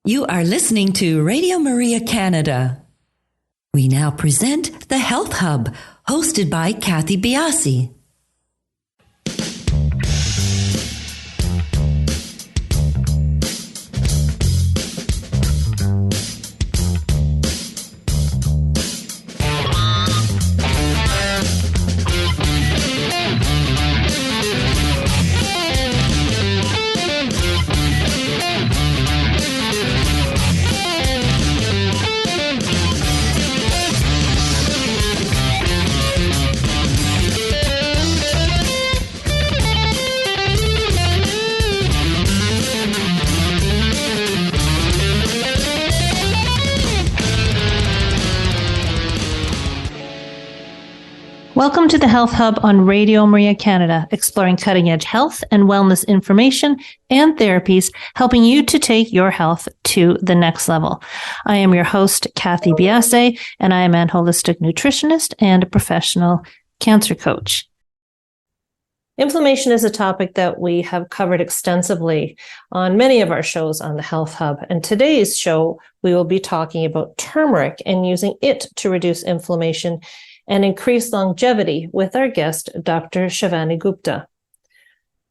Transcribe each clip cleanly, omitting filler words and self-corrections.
You are listening to Radio Maria Canada. We now present the Health Hub, hosted by Kathy Biasi. Welcome to the Health Hub on Radio Maria Canada, exploring cutting-edge health and wellness information and therapies, helping you to take your health to the next level. I am your host, Kathy Biasi, and I am an holistic nutritionist and a professional cancer coach. Inflammation is a topic that we have covered extensively on many of our shows on the Health Hub. And today's show, we will be talking about turmeric and using it to reduce inflammation and increase longevity with our guest, Dr. Shivani Gupta.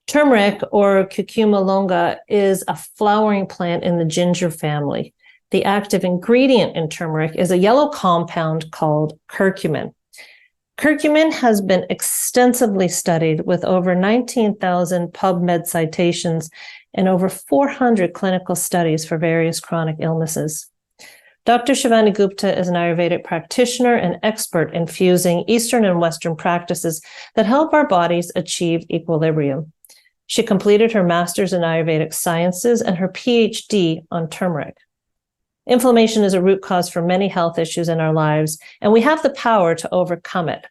Turmeric, or Curcuma longa, is a flowering plant in the ginger family. The active ingredient in turmeric is a yellow compound called curcumin. Curcumin has been extensively studied with over 19,000 PubMed citations and over 400 clinical studies for various chronic illnesses. Dr. Shivani Gupta is an Ayurvedic practitioner and expert in fusing Eastern and Western practices that help our bodies achieve equilibrium. She completed her master's in Ayurvedic Sciences and her PhD on turmeric. Inflammation is a root cause for many health issues in our lives, and we have the power to overcome it.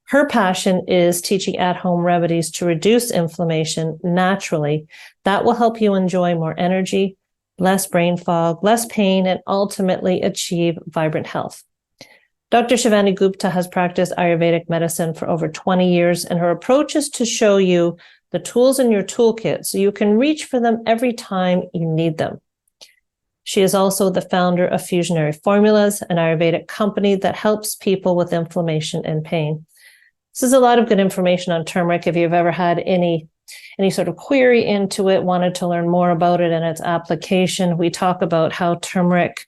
Her passion is teaching at-home remedies to reduce inflammation naturally. That will help you enjoy more energy, less brain fog, less pain, and ultimately achieve vibrant health. Dr. Shivani Gupta has practiced Ayurvedic medicine for over 20 years, and her approach is to show you the tools in your toolkit so you can reach for them every time you need them. She is also the founder of Fusionary Formulas, an Ayurvedic company that helps people with inflammation and pain. This is a lot of good information on turmeric. If you've ever had any sort of query into it, wanted to learn more about it and its application, we talk about how turmeric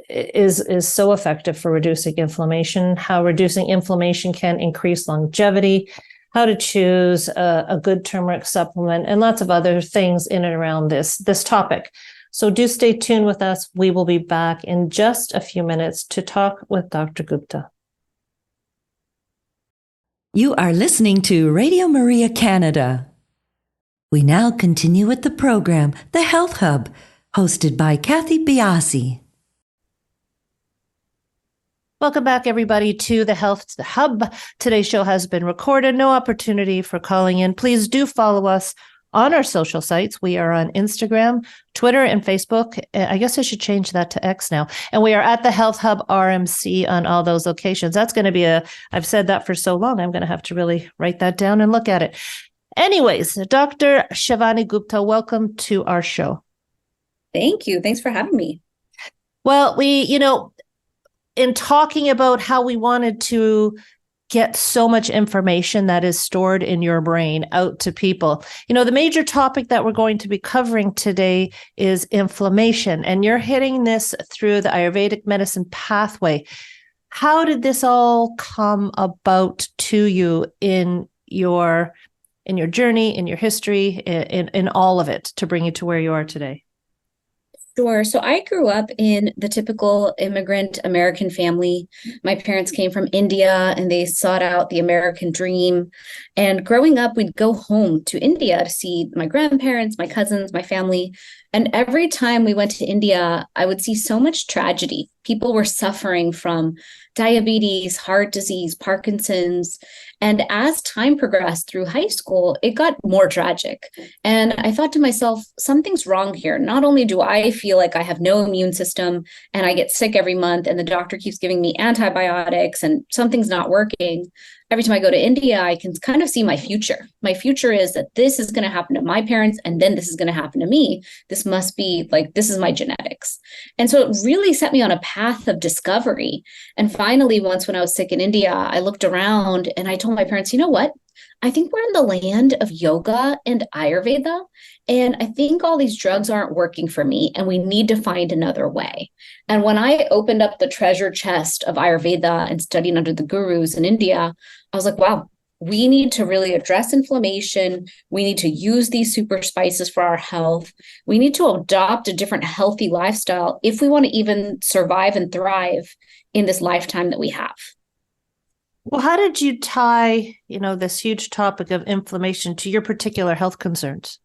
is so effective for reducing inflammation, how reducing inflammation can increase longevity, how to choose a good turmeric supplement, and lots of other things in and around this topic. So do stay tuned with us. We will be back in just a few minutes to talk with Dr. Gupta. You are listening to Radio Maria Canada. We now continue with the program, The Health Hub, hosted by Kathy Biasi. Welcome back, everybody, to the Health Hub. Today's show has been recorded. No opportunity for calling in. Please do follow us on our social sites. We are on Instagram, Twitter, and Facebook. I guess I should change that to X now. And we are at the Health Hub RMC on all those locations. That's going to be I've said that for so long, I'm going to have to really write that down and look at it. Anyways, Dr. Shivani Gupta, welcome to our show. Thank you. Thanks for having me. Well, in talking about how we wanted to get so much information that is stored in your brain out to people. The major topic that we're going to be covering today is inflammation, and you're hitting this through the Ayurvedic medicine pathway. How did this all come about to you in your journey, in your history, in all of it to bring you to where you are today? Sure. So I grew up in the typical immigrant American family. My parents came from India and they sought out the American dream. And growing up, we'd go home to India to see my grandparents, my cousins, my family. And every time we went to India, I would see so much tragedy. People were suffering from diabetes, heart disease, Parkinson's. And as time progressed through high school, it got more tragic. And I thought to myself, something's wrong here. Not only do I feel like I have no immune system and I get sick every month and the doctor keeps giving me antibiotics and something's not working, every time I go to India, I can kind of see my future. My future is that this is going to happen to my parents, and then this is going to happen to me. This must be like, this is my genetics. And so it really set me on a path of discovery. And finally, once when I was sick in India, I looked around and I told my parents, you know what? I think we're in the land of yoga and Ayurveda. And I think all these drugs aren't working for me, and we need to find another way. And when I opened up the treasure chest of Ayurveda and studied under the gurus in India, I was like, wow, we need to really address inflammation. We need to use these super spices for our health. We need to adopt a different healthy lifestyle if we want to even survive and thrive in this lifetime that we have. Well, how did you tie, this huge topic of inflammation to your particular health concerns?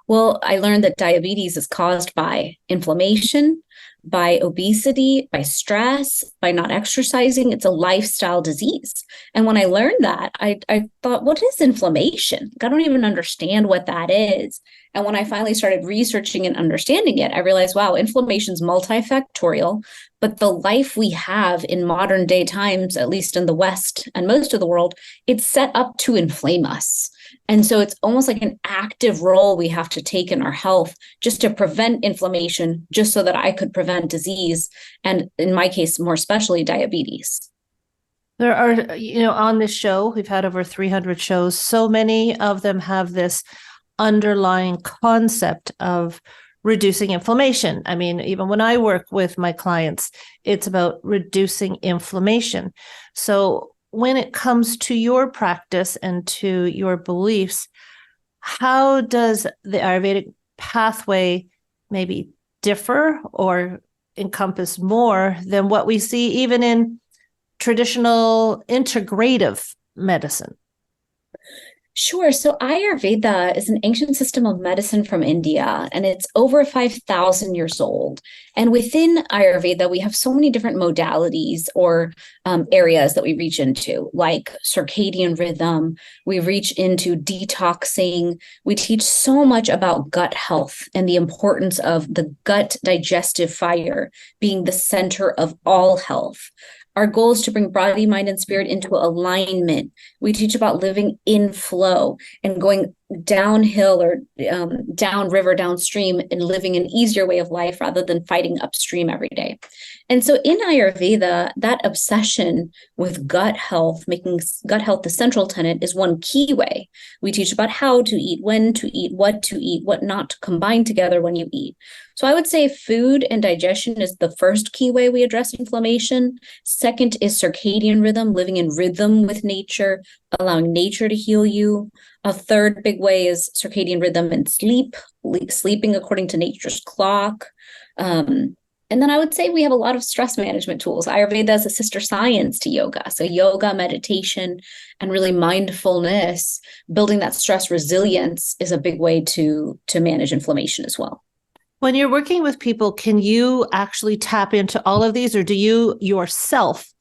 Well, I learned that diabetes is caused by inflammation, by obesity, by stress, by not exercising. It's a lifestyle disease. And when I learned that, I thought, what is inflammation? I don't even understand what that is. And when I finally started researching and understanding it, I realized, wow, inflammation is multifactorial, but the life we have in modern day times, at least in the West and most of the world, it's set up to inflame us. And so it's almost like an active role we have to take in our health just to prevent inflammation, just so that I could prevent disease. And in my case, more especially diabetes. There are, on this show, we've had over 300 shows. So many of them have this underlying concept of reducing inflammation. I mean, even when I work with my clients, it's about reducing inflammation. So when it comes to your practice and to your beliefs, how does the Ayurvedic pathway maybe differ or encompass more than what we see even in traditional integrative medicine? Sure. So Ayurveda is an ancient system of medicine from India, and it's over 5,000 years old. And within Ayurveda, we have so many different modalities or areas that we reach into, like circadian rhythm. We reach into detoxing. We teach so much about gut health and the importance of the gut digestive fire being the center of all health. Our goal is to bring body, mind, and spirit into alignment. We teach about living in flow and going downhill or downriver, downstream, and living an easier way of life rather than fighting upstream every day. And so in Ayurveda, that obsession with gut health, making gut health the central tenet, is one key way. We teach about how to eat, when to eat, what not to combine together when you eat. So I would say food and digestion is the first key way we address inflammation. Second is circadian rhythm, living in rhythm with nature, allowing nature to heal you. A third big way is circadian rhythm and sleeping according to nature's clock. And then I would say we have a lot of stress management tools. Ayurveda is a sister science to yoga. So yoga, meditation, and really mindfulness, building that stress resilience is a big way to manage inflammation as well. When you're working with people, can you actually tap into all of these, or do you yourself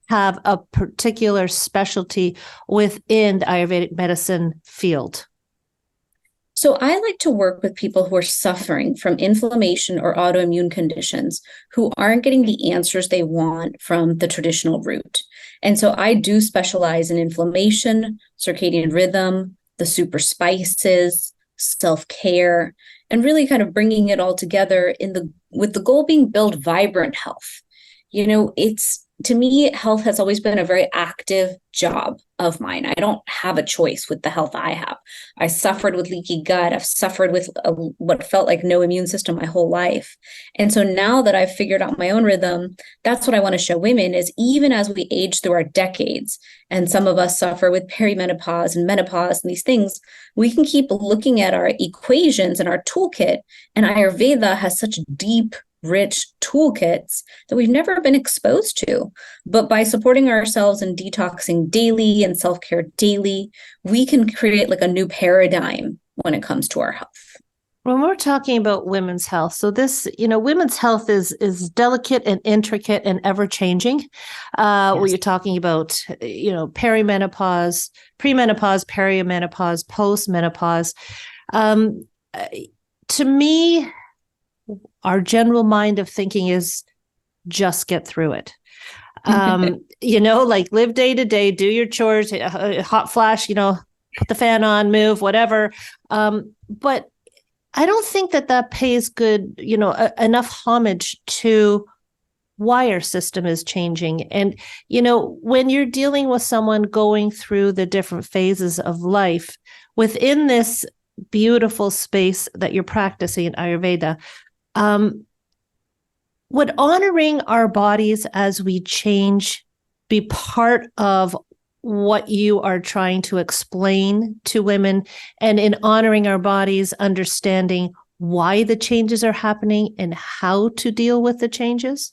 have a particular specialty within the Ayurvedic medicine field? So I like to work with people who are suffering from inflammation or autoimmune conditions who aren't getting the answers they want from the traditional route. And so I do specialize in inflammation, circadian rhythm, the super spices, self-care, and really kind of bringing it all together with the goal being build vibrant health. To me, health has always been a very active job of mine. I don't have a choice with the health I have. I suffered with leaky gut. I've suffered with what felt like no immune system my whole life. And so now that I've figured out my own rhythm, that's what I want to show women is even as we age through our decades, and some of us suffer with perimenopause and menopause and these things, we can keep looking at our equations and our toolkit. And Ayurveda has such deep, rich toolkits that we've never been exposed to. But by supporting ourselves and detoxing daily and self-care daily, we can create like a new paradigm when it comes to our health. When we're talking about women's health, so this, women's health is delicate and intricate and ever changing. Yes. Where you're talking about, perimenopause, premenopause, perimenopause, postmenopause. To me, our general mind of thinking is just get through it. Like live day to day, do your chores, hot flash, put the fan on, move, whatever. But I don't think that pays good, enough homage to why our system is changing. And, when you're dealing with someone going through the different phases of life within this beautiful space that you're practicing in Ayurveda, would honoring our bodies as we change be part of what you are trying to explain to women, and in honoring our bodies, understanding why the changes are happening and how to deal with the changes?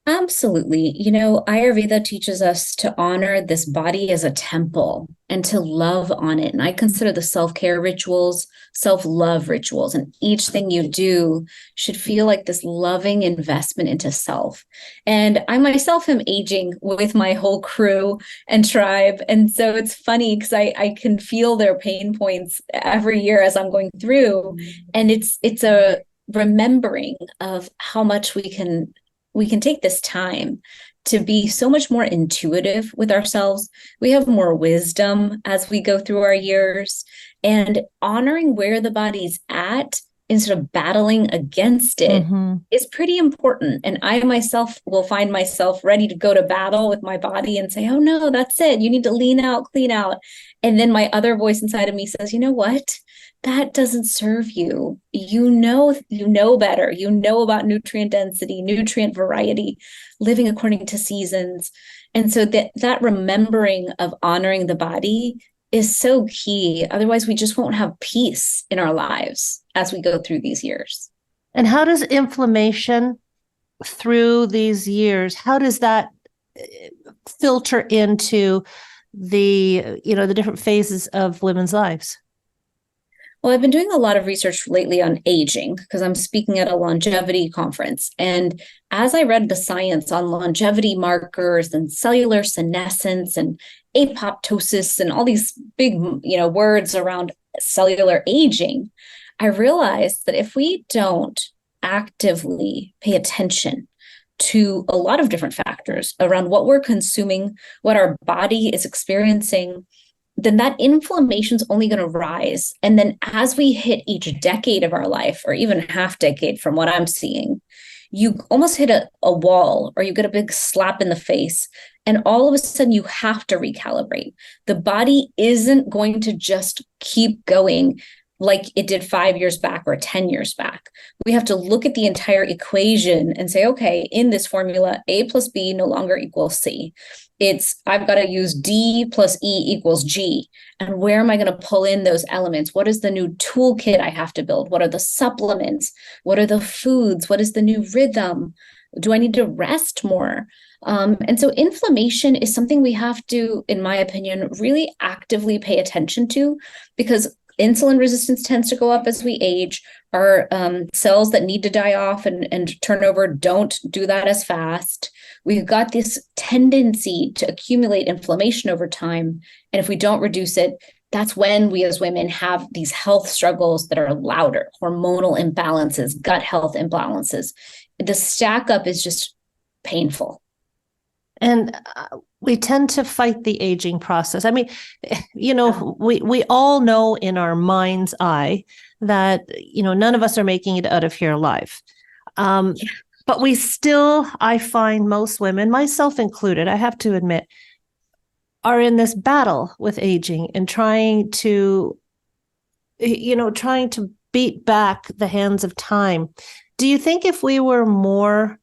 Absolutely. Ayurveda teaches us to honor this body as a temple and to love on it. And I consider the self-care rituals, self-love rituals, and each thing you do should feel like this loving investment into self. And I myself am aging with my whole crew and tribe. And so it's funny because I can feel their pain points every year as I'm going through. And it's a remembering of how much we can take this time to be so much more intuitive with ourselves. We have more wisdom as we go through our years, and honoring where the body's at instead of battling against it is pretty important. And I myself will find myself ready to go to battle with my body and say, oh no, that's it. You need to lean out, clean out. And then my other voice inside of me says, you know what? That doesn't serve you. You know better. You know about nutrient density, nutrient variety, living according to seasons. And so that remembering of honoring the body is so key. Otherwise, we just won't have peace in our lives as we go through these years. And how does inflammation through these years, how does that filter into the different phases of women's lives? Well, I've been doing a lot of research lately on aging because I'm speaking at a longevity conference. And as I read the science on longevity markers and cellular senescence and apoptosis and all these big, words around cellular aging, I realized that if we don't actively pay attention to a lot of different factors around what we're consuming, what our body is experiencing, then that inflammation is only going to rise. And then as we hit each decade of our life, or even half decade from what I'm seeing, you almost hit a wall, or you get a big slap in the face. And all of a sudden you have to recalibrate. The body isn't going to just keep going like it did 5 years back or 10 years back. We have to look at the entire equation and say, okay, in this formula, A plus B no longer equals C. I've got to use D plus E equals G. And where am I going to pull in those elements? What is the new toolkit I have to build? What are the supplements? What are the foods? What is the new rhythm? Do I need to rest more? And so inflammation is something we have to, in my opinion, really actively pay attention to, because insulin resistance tends to go up as we age. Our cells that need to die off and turn over don't do that as fast. We've got this tendency to accumulate inflammation over time. And if we don't reduce it, that's when we as women have these health struggles that are louder, hormonal imbalances, gut health imbalances. The stack up is just painful. And we tend to fight the aging process. I mean, we all know in our mind's eye that, none of us are making it out of here alive. But we still, I find most women, myself included, I have to admit, are in this battle with aging and trying to beat back the hands of time. Do you think if we were more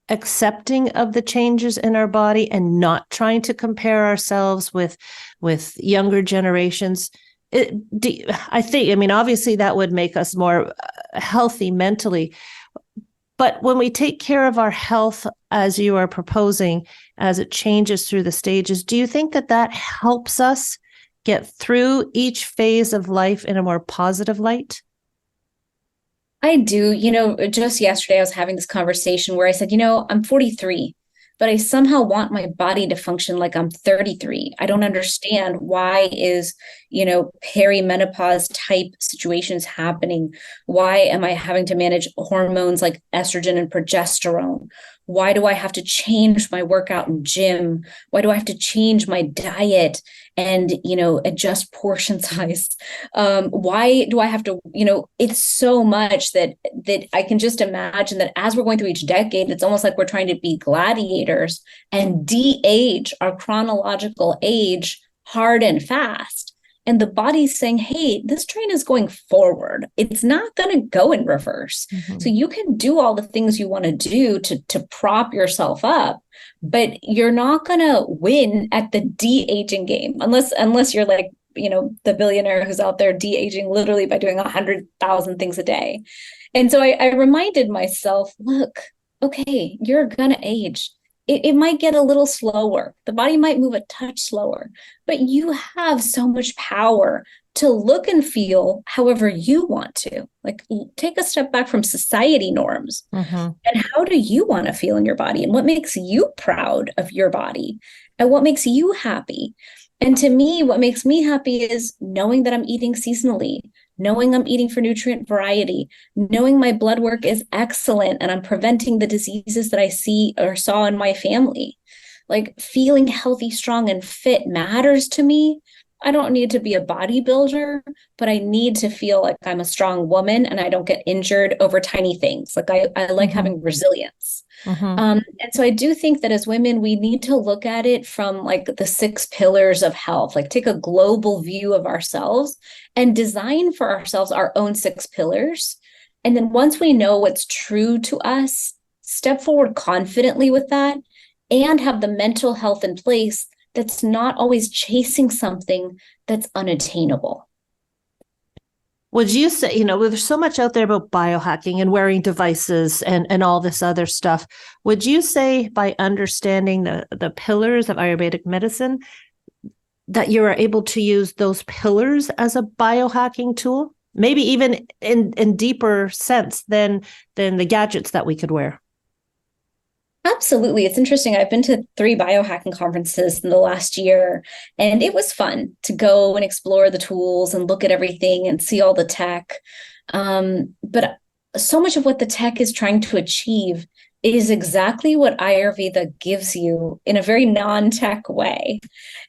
accepting of the changes in our body and not trying to compare ourselves with younger generations, obviously that would make us more healthy mentally. But when we take care of our health, as you are proposing, as it changes through the stages, do you think that helps us get through each phase of life in a more positive light? I do. Just yesterday I was having this conversation where I said, I'm 43, but I somehow want my body to function like I'm 33. I don't understand why is, perimenopause type situations happening? Why am I having to manage hormones like estrogen and progesterone? Why do I have to change my workout and gym? Why do I have to change my diet and, adjust portion size? Why do I have to, it's so much that I can just imagine that as we're going through each decade, it's almost like we're trying to be gladiators and de-age our chronological age hard and fast. And the body's saying, hey, this train is going forward. It's not going to go in reverse. Mm-hmm. So you can do all the things you want to do to prop yourself up, but you're not going to win at the de-aging game unless you're like, the billionaire who's out there de-aging literally by doing 100,000 things a day. And so I reminded myself, look, okay, you're going to age. It might get a little slower. The body might move a touch slower, but you have so much power to look and feel however you want to. Like, take a step back from society norms. Mm-hmm. And how do you want to feel in your body? And what makes you proud of your body? And what makes you happy? And to me, what makes me happy is knowing that I'm eating seasonally, knowing I'm eating for nutrient variety, knowing my blood work is excellent and I'm preventing the diseases that I see or saw in my family. Like, feeling healthy, strong, and fit matters to me. I don't need to be a bodybuilder, but I need to feel like I'm a strong woman and I don't get injured over tiny things. Like, I like mm-hmm. having resilience. Mm-hmm. And so I do think that as women, we need to look at it from like the 6 pillars of health, like take a global view of ourselves and design for ourselves our own 6 pillars. And then once we know what's true to us, step forward confidently with that and have the mental health in place that's not always chasing something that's unattainable. Would you say, there's so much out there about biohacking and wearing devices and all this other stuff. Would you say by understanding the pillars of Ayurvedic medicine that you are able to use those pillars as a biohacking tool? Maybe even in deeper sense than the gadgets that we could wear? Absolutely. It's interesting. I've been to 3 biohacking conferences in the last year, and it was fun to go and explore the tools and look at everything and see all the tech. But so much of what the tech is trying to achieve is exactly what Ayurveda gives you in a very non-tech way.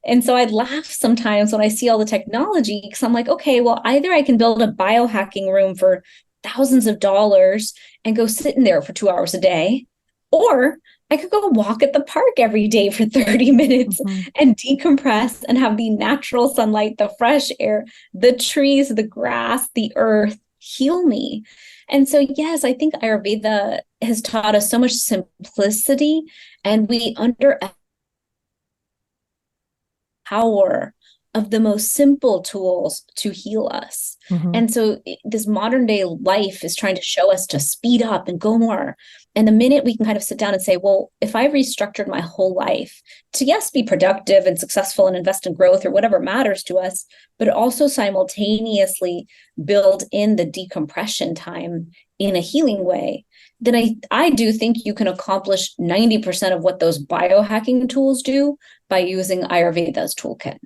And so I laugh sometimes when I see all the technology because I'm like, okay, well, either I can build a biohacking room for thousands of dollars and go sit in there for 2 hours a day, or I could go walk at the park every day for 30 minutes mm-hmm. and decompress and have the natural sunlight, the fresh air, the trees, the grass, the earth heal me. And so, yes, I think Ayurveda has taught us so much simplicity, and we underestimate the power of the most simple tools to heal us. Mm-hmm. And so this modern day life is trying to show us to speed up and go more. And the minute we can kind of sit down and say, well, if I restructured my whole life to, yes, be productive and successful and invest in growth or whatever matters to us, but also simultaneously build in the decompression time in a healing way, then I do think you can accomplish 90% of what those biohacking tools do by using Ayurveda's toolkit.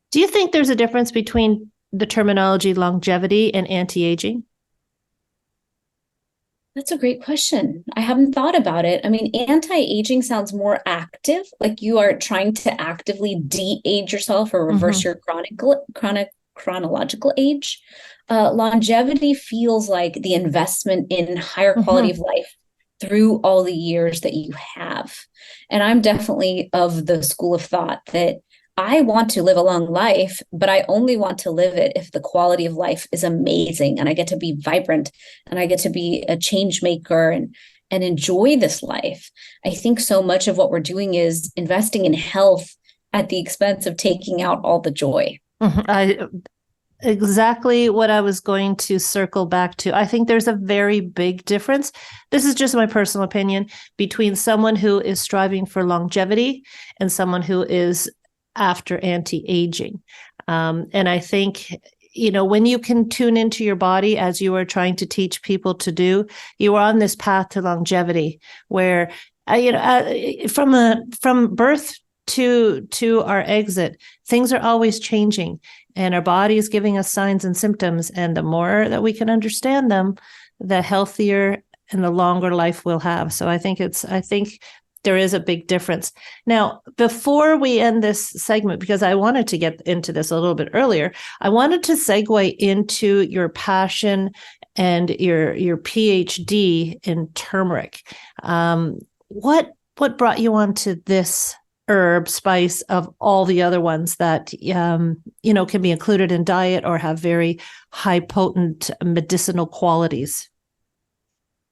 Do you think there's a difference between the terminology longevity and anti-aging? That's a great question. I haven't thought about it. I mean, anti-aging sounds more active, like you are trying to actively de-age yourself or reverse mm-hmm. your chronological age. Longevity feels like the investment in higher quality mm-hmm. of life through all the years that you have. And I'm definitely of the school of thought that I want to live a long life, but I only want to live it if the quality of life is amazing and I get to be vibrant and I get to be a change maker and enjoy this life. I think so much of what we're doing is investing in health at the expense of taking out all the joy. Exactly what I was going to circle back to. I think there's a very big difference. This is just my personal opinion between someone who is striving for longevity and someone who is after anti-aging. And I think, when you can tune into your body as you are trying to teach people to do, you are on this path to longevity where, from birth to our exit, things are always changing and our body is giving us signs and symptoms. And the more that we can understand them, the healthier and the longer life we'll have. So I think there is a big difference. Now, before we end this segment, because I wanted to get into this a little bit earlier, I wanted to segue into your passion and your PhD in turmeric. What brought you onto this herb spice of all the other ones that can be included in diet or have very high potent medicinal qualities?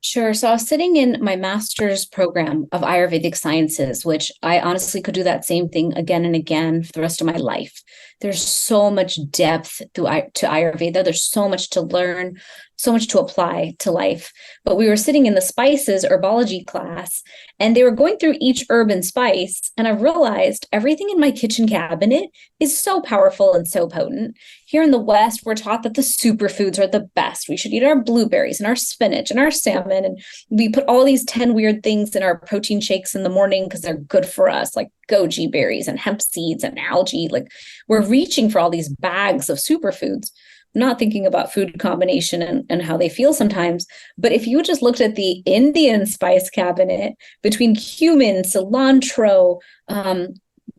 Sure. So I was sitting in my master's program of Ayurvedic Sciences, which I honestly could do that same thing again and again for the rest of my life. There's so much depth to Ayurveda. There's so much to learn, so much to apply to life. But we were sitting in the spices herbology class, and they were going through each herb and spice. And I realized everything in my kitchen cabinet is so powerful and so potent. Here in the West, we're taught that the superfoods are the best. We should eat our blueberries and our spinach and our salmon. And we put all these 10 weird things in our protein shakes in the morning because they're good for us, like goji berries and hemp seeds and algae. Like, we're reaching for all these bags of superfoods, not thinking about food combination and how they feel sometimes. But if you just looked at the Indian spice cabinet between cumin, cilantro,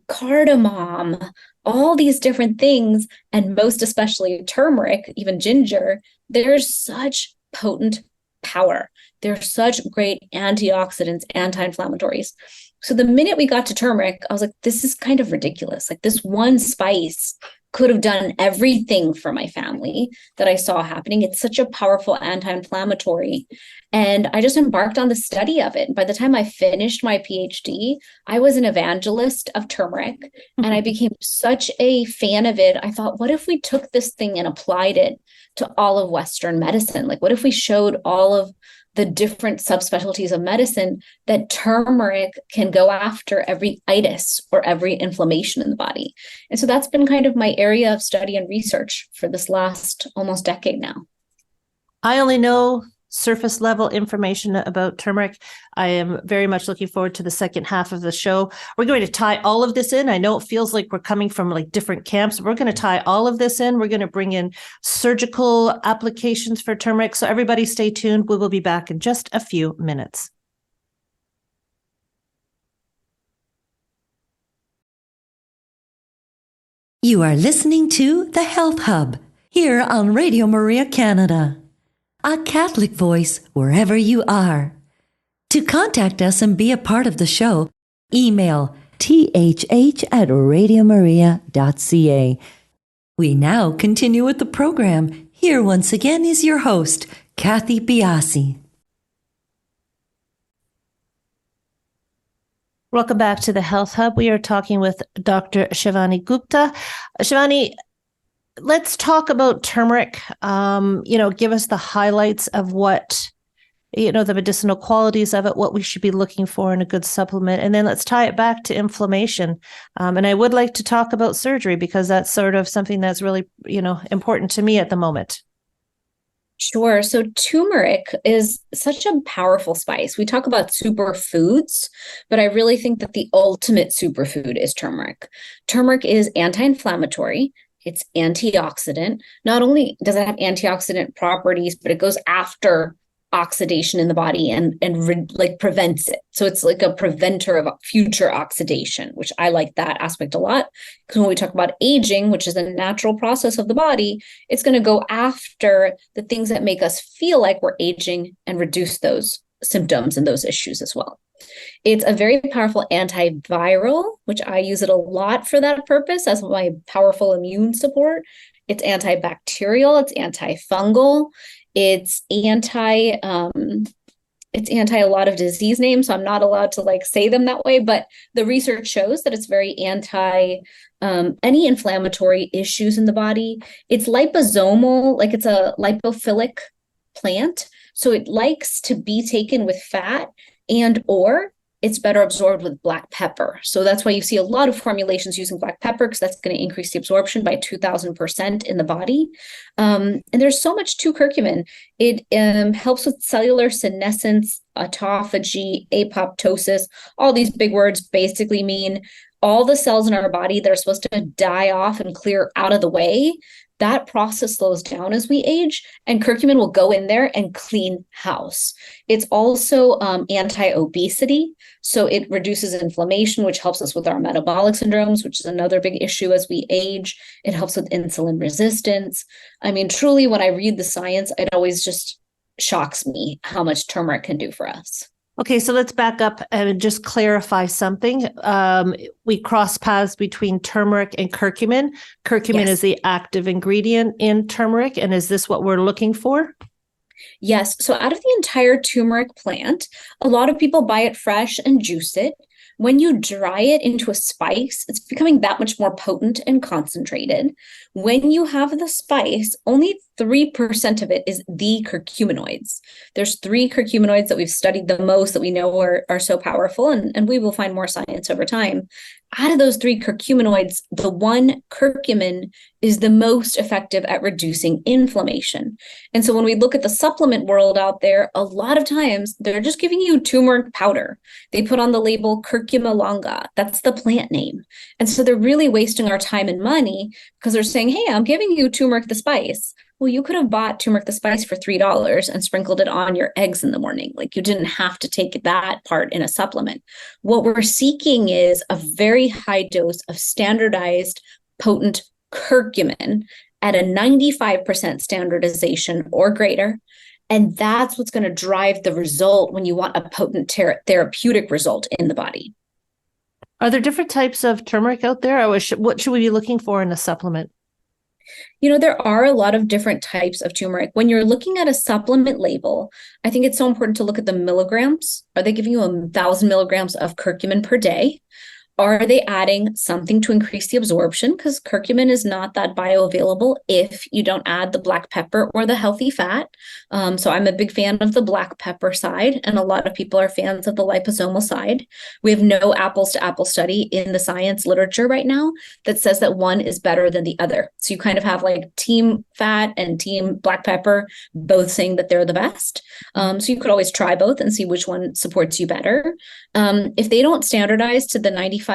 cardamom, all these different things, and most especially turmeric, even ginger, there's such potent power. There's such great antioxidants, anti-inflammatories. So the minute we got to turmeric, I was like, this is kind of ridiculous. Like, this one spice could have done everything for my family that I saw happening. It's such a powerful anti-inflammatory. And I just embarked on the study of it. And by the time I finished my PhD, I was an evangelist of turmeric, and I became such a fan of it. I thought, what if we took this thing and applied it to all of Western medicine? Like, what if we showed all of the different subspecialties of medicine that turmeric can go after every itis or every inflammation in the body? And so that's been kind of my area of study and research for this last almost decade now. I only know surface level information about turmeric. I am very much looking forward to the second half of the show. We're going to tie all of this in. I know it feels like we're coming from like different camps. We're going to tie all of this in. We're going to bring in surgical applications for turmeric. So everybody stay tuned. We will be back in just a few minutes. You are listening to The Health Hub here on Radio Maria Canada. A Catholic voice wherever you are. To contact us and be a part of the show, email thh@radiomaria.ca. We now continue with the program. Here once again is your host, Kathy Biasi. Welcome back to the Health Hub. We are talking with Dr. Shivani Gupta. Shivani, let's talk about turmeric. Give us the highlights of what, the medicinal qualities of it, what we should be looking for in a good supplement. And then let's tie it back to inflammation. And I would like to talk about surgery because that's sort of something that's really, important to me at the moment. Sure. So turmeric is such a powerful spice. We talk about superfoods, but I really think that the ultimate superfood is turmeric. Turmeric is anti-inflammatory. It's antioxidant. Not only does it have antioxidant properties, but it goes after oxidation in the body and prevents it. So it's like a preventer of future oxidation, which I like that aspect a lot. Because when we talk about aging, which is a natural process of the body, it's going to go after the things that make us feel like we're aging and reduce those symptoms and those issues as well. It's a very powerful antiviral, which I use it a lot for that purpose as my powerful immune support. It's antibacterial, it's antifungal, it's anti a lot of disease names, so I'm not allowed to say them that way, but the research shows that it's very anti any inflammatory issues in the body. It's liposomal, it's a lipophilic plant, so it likes to be taken with fat, and or it's better absorbed with black pepper. So that's why you see a lot of formulations using black pepper, because that's going to increase the absorption by 2,000% in the body. And there's so much to curcumin. It helps with cellular senescence, autophagy, apoptosis. All these big words basically mean all the cells in our body that are supposed to die off and clear out of the way that process slows down as we age, and curcumin will go in there and clean house. It's also anti-obesity, so it reduces inflammation, which helps us with our metabolic syndromes, which is another big issue as we age. It helps with insulin resistance. I mean, truly, when I read the science, it always just shocks me how much turmeric can do for us. Okay, so let's back up and just clarify something. We cross paths between turmeric and curcumin. Curcumin Yes. is the active ingredient in turmeric. And is this what we're looking for? Yes. So out of the entire turmeric plant, a lot of people buy it fresh and juice it. When you dry it into a spice, it's becoming that much more potent and concentrated. When you have the spice, only 3% of it is the curcuminoids. There's 3 curcuminoids that we've studied the most that we know are so powerful, and we will find more science over time. Out of those 3 curcuminoids, the one curcumin is the most effective at reducing inflammation. And so when we look at the supplement world out there, a lot of times they're just giving you turmeric powder. They put on the label curcuma longa. That's the plant name. And so they're really wasting our time and money because they're saying, hey, I'm giving you turmeric the spice. Well, you could have bought turmeric the spice for $3 and sprinkled it on your eggs in the morning. Like, you didn't have to take that part in a supplement. What we're seeking is a very high dose of standardized, potent curcumin at a 95% standardization or greater. And that's what's going to drive the result when you want a potent therapeutic result in the body. Are there different types of turmeric out there? Or what should we be looking for in a supplement? You know, there are a lot of different types of turmeric. When you're looking at a supplement label, I think it's so important to look at the milligrams. Are they giving you 1,000 milligrams of curcumin per day? Are they adding something to increase the absorption? Because curcumin is not that bioavailable if you don't add the black pepper or the healthy fat. So I'm a big fan of the black pepper side, and a lot of people are fans of the liposomal side. We have no apples to apple study in the science literature right now that says that one is better than the other. So you kind of have like team fat and team black pepper, both saying that they're the best. So you could always try both and see which one supports you better. If they don't standardize to the 95%,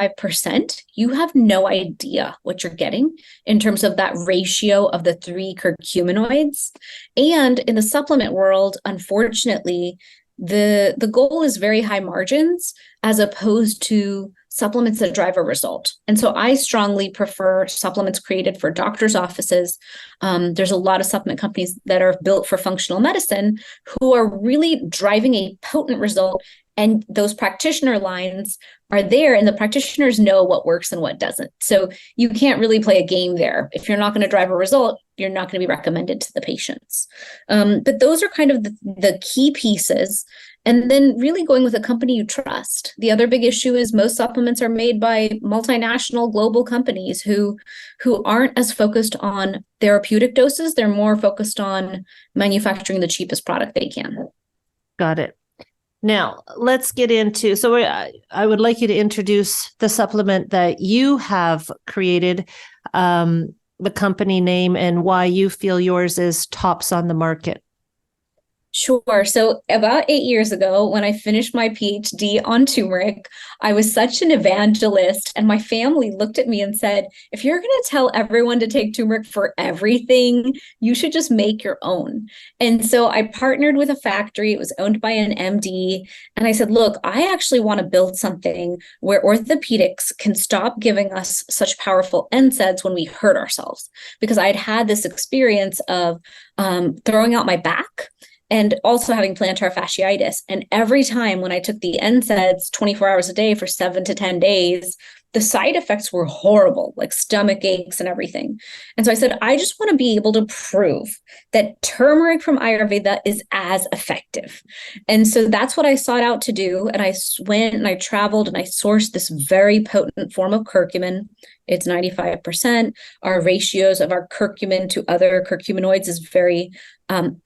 you have no idea what you're getting in terms of that ratio of the 3 curcuminoids. And in the supplement world, unfortunately, the goal is very high margins as opposed to supplements that drive a result. And so I strongly prefer supplements created for doctors' offices. There's a lot of supplement companies that are built for functional medicine who are really driving a potent result. And those practitioner lines are there, and the practitioners know what works and what doesn't. So you can't really play a game there. If you're not going to drive a result, you're not going to be recommended to the patients. But those are kind of the key pieces. And then really going with a company you trust. The other big issue is most supplements are made by multinational global companies who aren't as focused on therapeutic doses. They're more focused on manufacturing the cheapest product they can. Got it. Now, let's get into, so I would like you to introduce the supplement that you have created, the company name, and why you feel yours is tops on the market. Sure. So about 8 years ago, when I finished my PhD on turmeric, I was such an evangelist, and my family looked at me and said, if you're going to tell everyone to take turmeric for everything, you should just make your own. And so I partnered with a factory. It was owned by an MD. And I said, look, I actually want to build something where orthopedics can stop giving us such powerful NSAIDs when we hurt ourselves. Because I'd had this experience of throwing out my back and also having plantar fasciitis. And every time when I took the NSAIDs 24 hours a day for 7 to 10 days, the side effects were horrible, like stomach aches and everything. And so I said, I just want to be able to prove that turmeric from Ayurveda is as effective. And so that's what I sought out to do. And I went and I traveled and I sourced this very potent form of curcumin. It's 95%. Our ratios of our curcumin to other curcuminoids is very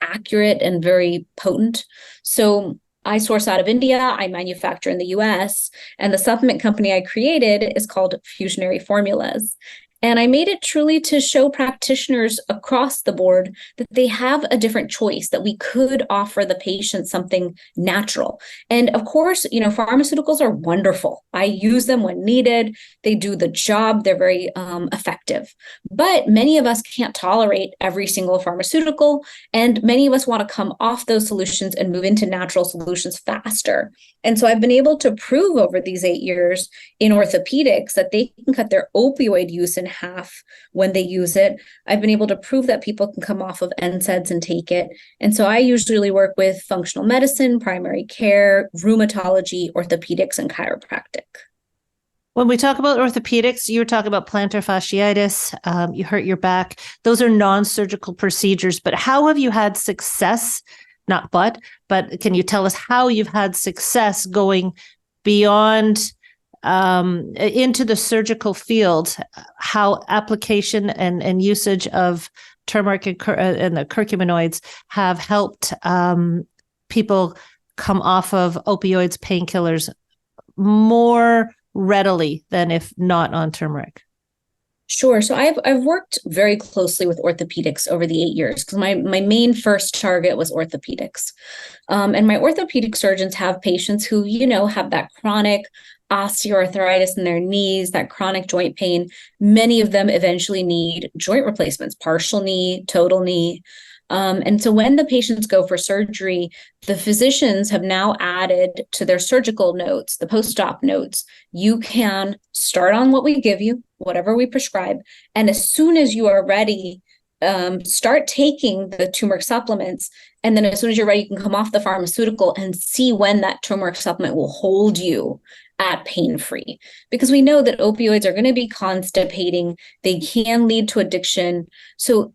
accurate and very potent. So I source out of India, I manufacture in the US, and the supplement company I created is called Fusionary Formulas. And I made it truly to show practitioners across the board that they have a different choice, that we could offer the patient something natural. And of course, pharmaceuticals are wonderful. I use them when needed. They do the job. They're very effective. But many of us can't tolerate every single pharmaceutical. And many of us want to come off those solutions and move into natural solutions faster. And so I've been able to prove over these 8 years in orthopedics that they can cut their opioid use in half when they use it. I've been able to prove that people can come off of NSAIDs and take it. And so I usually work with functional medicine, primary care, rheumatology, orthopedics, and chiropractic. When we talk about orthopedics, you were talking about plantar fasciitis, you hurt your back. Those are non-surgical procedures, but how have you had success? But can you tell us how you've had success going beyond into the surgical field, how application and usage of turmeric and the curcuminoids have helped people come off of opioids, painkillers more readily than if not on turmeric? Sure. So I've worked very closely with orthopedics over the 8 years because my main first target was orthopedics. And my orthopedic surgeons have patients who, have that chronic osteoarthritis in their knees, that chronic joint pain. Many of them eventually need joint replacements, partial knee, total knee. And so when the patients go for surgery, the physicians have now added to their surgical notes, the post-op notes, you can start on what we give you, whatever we prescribe. And as soon as you are ready, start taking the turmeric supplements. And then as soon as you're ready, you can come off the pharmaceutical and see when that turmeric supplement will hold you at pain-free, because we know that opioids are going to be constipating. They can lead to addiction. So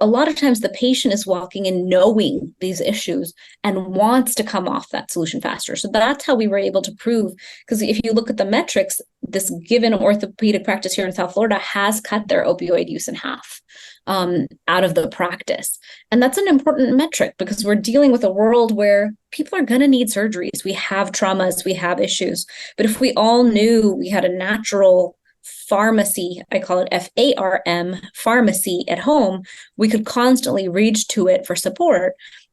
a lot of times the patient is walking in knowing these issues and wants to come off that solution faster. So that's how we were able to prove, because if you look at the metrics, this given orthopedic practice here in South Florida has cut their opioid use in half out of the practice. And that's an important metric because we're dealing with a world where people are going to need surgeries. We have traumas, we have issues. But if we all knew we had a natural pharmacy, I call it FARM, pharmacy at home, we could constantly reach to it for support.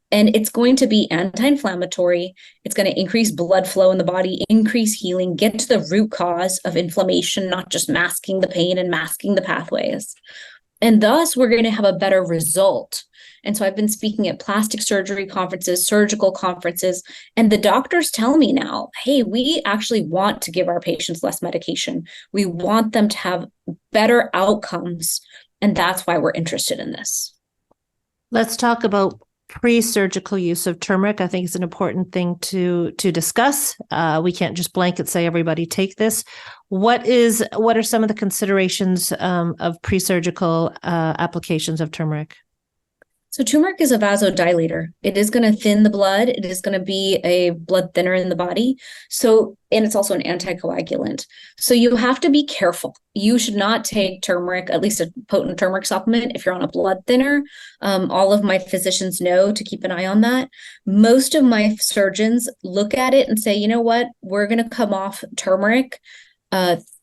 And it's going to be anti-inflammatory. It's going to increase blood flow in the body, increase healing, get to the root cause of inflammation, not just masking the pain and masking the pathways. And thus, we're going to have a better result. And so I've been speaking at plastic surgery conferences, surgical conferences, and the doctors tell me now, hey, we actually want to give our patients less medication. We want them to have better outcomes. And that's why we're interested in this. Let's talk about pre-surgical use of turmeric. I think it's an important thing to discuss. We can't just blanket say everybody take this. What are some of the considerations of pre-surgical applications of turmeric? So turmeric is a vasodilator. It is going to thin the blood. It is going to be a blood thinner in the body. And it's also an anticoagulant. So you have to be careful. You should not take turmeric, at least a potent turmeric supplement, if you're on a blood thinner. All of my physicians know to keep an eye on that. Most of my surgeons look at it and say, you know what, we're going to come off turmeric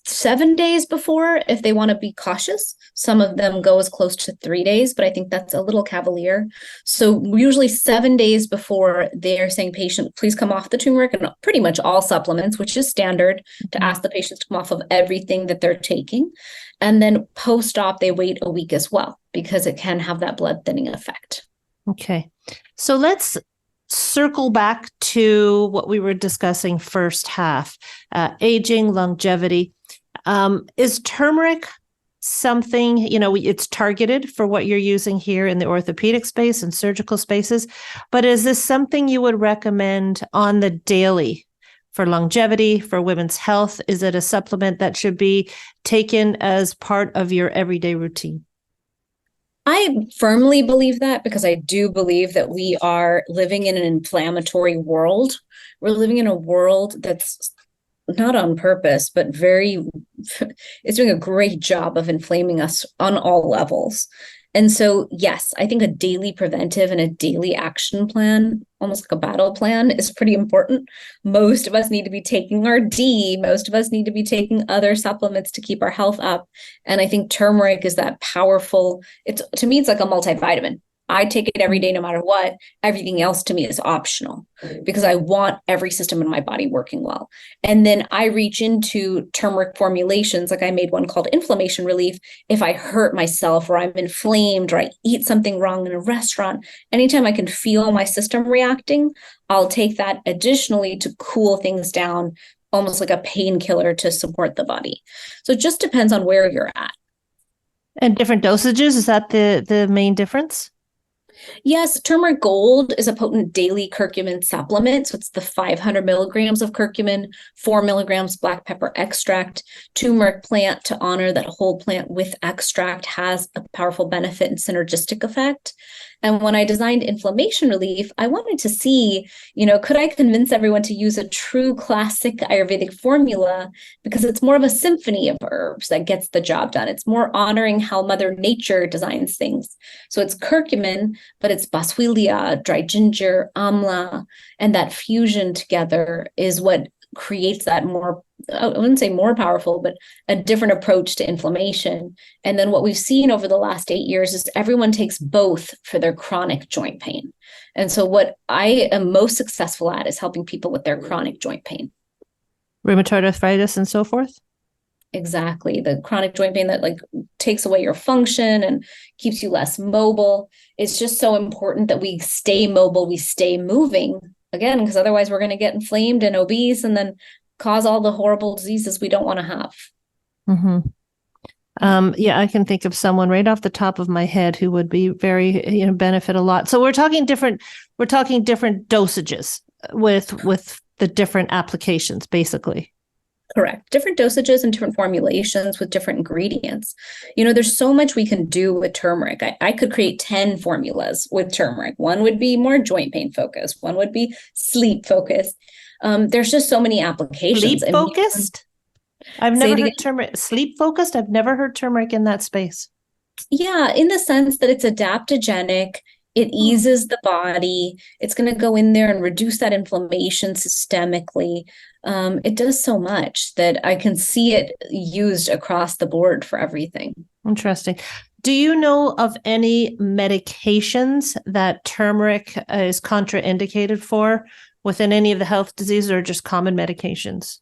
7 days before if they want to be cautious. Some of them go as close to 3 days, but I think that's a little cavalier. So usually 7 days before they're saying, patient, please come off the turmeric and pretty much all supplements, which is standard to ask the patients to come off of everything that they're taking. And then post-op, they wait a week as well because it can have that blood thinning effect. Okay. So let's circle back to what we were discussing first half, aging, longevity. Is turmeric something, it's targeted for what you're using here in the orthopedic space and surgical spaces, but is this something you would recommend on the daily for longevity, for women's health? Is it a supplement that should be taken as part of your everyday routine? I firmly believe that because I do believe that we are living in an inflammatory world. We're living in a world that's not on purpose, but it's doing a great job of inflaming us on all levels. And so, yes, I think a daily preventive and a daily action plan, almost like a battle plan, is pretty important. Most of us need to be taking our D. Most of us need to be taking other supplements to keep our health up. And I think turmeric is that powerful, to me, it's like a multivitamin. I take it every day, no matter what. Everything else to me is optional because I want every system in my body working well. And then I reach into turmeric formulations. Like I made one called inflammation relief. If I hurt myself or I'm inflamed or I eat something wrong in a restaurant, anytime I can feel my system reacting, I'll take that additionally to cool things down, almost like a painkiller to support the body. So it just depends on where you're at. And different dosages, is that the main difference? Yes, turmeric gold is a potent daily curcumin supplement. So it's the 500 milligrams of curcumin, 4 milligrams black pepper extract, turmeric plant to honor that whole plant with extract has a powerful benefit and synergistic effect. And when I designed inflammation relief, I wanted to see, could I convince everyone to use a true classic Ayurvedic formula because it's more of a symphony of herbs that gets the job done. It's more honoring how Mother Nature designs things. So it's curcumin, but it's boswellia, dry ginger, amla, and that fusion together is what creates that more, I wouldn't say more powerful, but a different approach to inflammation. And then what we've seen over the last 8 years is everyone takes both for their chronic joint pain. And so what I am most successful at is helping people with their chronic joint pain. Rheumatoid arthritis and so forth? Exactly. The chronic joint pain that takes away your function and keeps you less mobile. It's just so important that we stay mobile, we stay moving. Again, because otherwise we're going to get inflamed and obese and then cause all the horrible diseases we don't want to have. Mm-hmm. Yeah, I can think of someone right off the top of my head who would be very, benefit a lot. So we're talking different dosages with the different applications, basically. Correct. Different dosages and different formulations with different ingredients. There's so much we can do with turmeric. I could create 10 formulas with turmeric. One would be more joint pain focused. One would be sleep focused. There's just so many applications. Sleep focused? I've never heard turmeric. Sleep focused? I've never heard turmeric in that space. Yeah, in the sense that it's adaptogenic. It eases the body. It's going to go in there and reduce that inflammation systemically. It does so much that I can see it used across the board for everything. Interesting. Do you know of any medications that turmeric is contraindicated for within any of the health diseases or just common medications?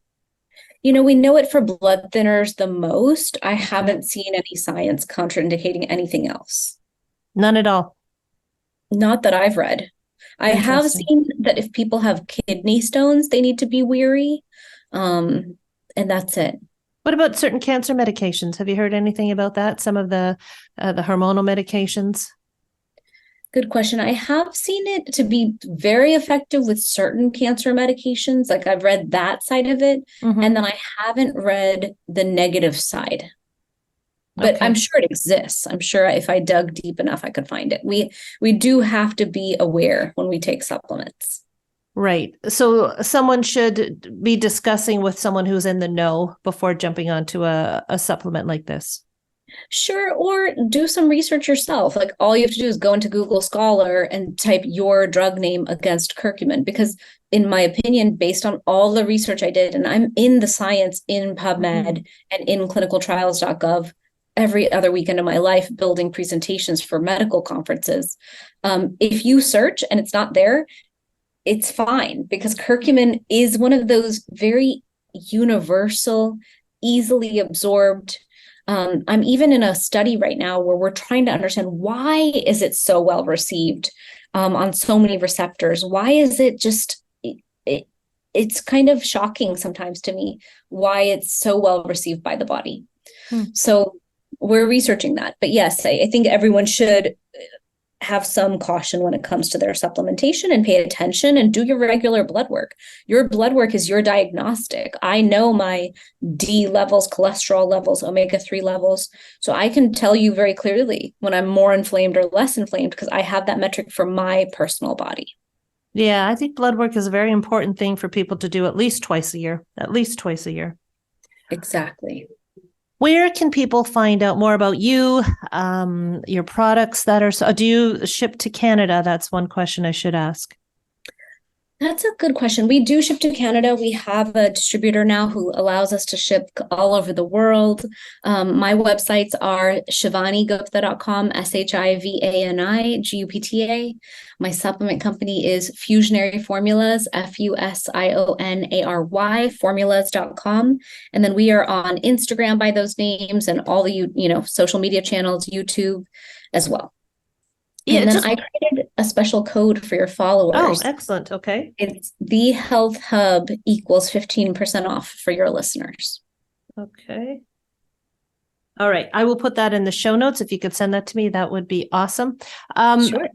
We know it for blood thinners the most. I haven't seen any science contraindicating anything else. None at all. Not that I've read. I have seen that if people have kidney stones, they need to be weary. And that's it. What about certain cancer medications? Have you heard anything about that? Some of the hormonal medications? Good question. I have seen it to be very effective with certain cancer medications. Like I've read that side of it. Mm-hmm. And then I haven't read the negative side. But okay. I'm sure it exists. I'm sure if I dug deep enough, I could find it. We do have to be aware when we take supplements. Right. So someone should be discussing with someone who's in the know before jumping onto a supplement like this. Sure. Or do some research yourself. Like all you have to do is go into Google Scholar and type your drug name against curcumin. Because in my opinion, based on all the research I did, and I'm in the science in PubMed and in clinicaltrials.gov, every other weekend of my life building presentations for medical conferences. If you search and it's not there, it's fine because curcumin is one of those very universal, easily absorbed. I'm even in a study right now where we're trying to understand why is it so well received on so many receptors? Why is it just, it's kind of shocking sometimes to me why it's so well received by the body. So we're researching that. But yes, I think everyone should have some caution when it comes to their supplementation and pay attention and do your regular blood work. Your blood work is your diagnostic. I know my D levels, cholesterol levels, omega-3 levels. So I can tell you very clearly when I'm more inflamed or less inflamed because I have that metric for my personal body. Yeah, I think blood work is a very important thing for people to do at least twice a year. Exactly. Where can people find out more about you, your products that are, do you ship to Canada? That's one question I should ask. That's a good question. We do ship to Canada. We have a distributor now who allows us to ship all over the world. My websites are shivanigupta.com, ShivanIGupta. My supplement company is Fusionary Formulas, Fusionary, formulas.com. And then we are on Instagram by those names and all the social media channels, YouTube as well. Yeah, and then I created a special code for your followers. Oh, excellent. Okay. It's the Health Hub equals 15% off for your listeners. Okay. All right. I will put that in the show notes. If you could send that to me, that would be awesome. Sure.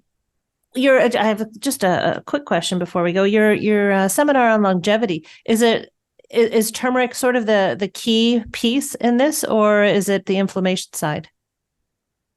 I have just a quick question before we go. Your seminar on longevity, is turmeric sort of the key piece in this, or is it the inflammation side?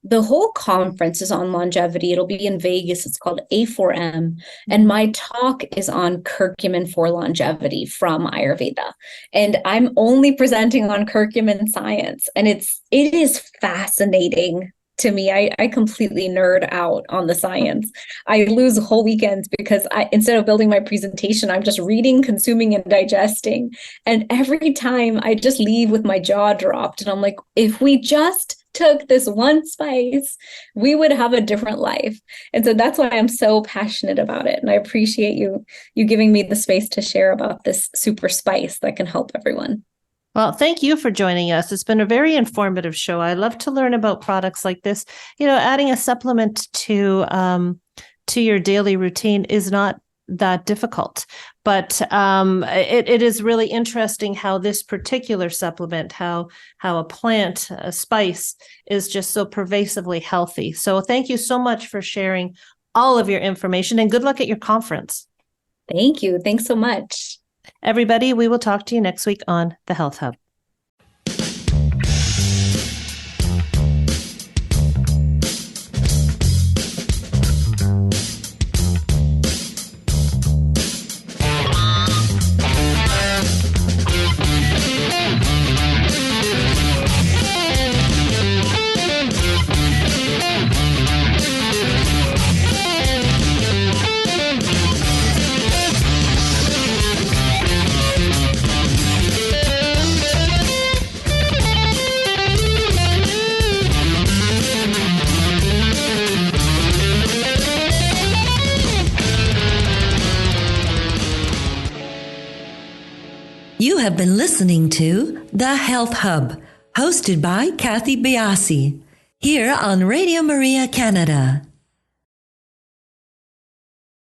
The whole conference is on longevity. It'll be in Vegas. It's called A4M. And my talk is on curcumin for longevity from Ayurveda. And I'm only presenting on curcumin science. And it is fascinating to me. I completely nerd out on the science. I lose whole weekends because instead of building my presentation, I'm just reading, consuming, and digesting. And every time I just leave with my jaw dropped. And I'm like, if we just took this one spice, we would have a different life. And so that's why I'm so passionate about it. And I appreciate you giving me the space to share about this super spice that can help everyone. Well, thank you for joining us. It's been a very informative show. I love to learn about products like this. Adding a supplement to your daily routine is not that difficult, but it is really interesting how this particular supplement, how a plant, a spice, is just so pervasively healthy. So thank you so much for sharing all of your information, and good luck at your conference. Thank you. Thanks so much. Everybody, we will talk to you next week on The Health Hub. You have been listening to The Health Hub, hosted by Kathy Biasi, here on Radio Maria Canada.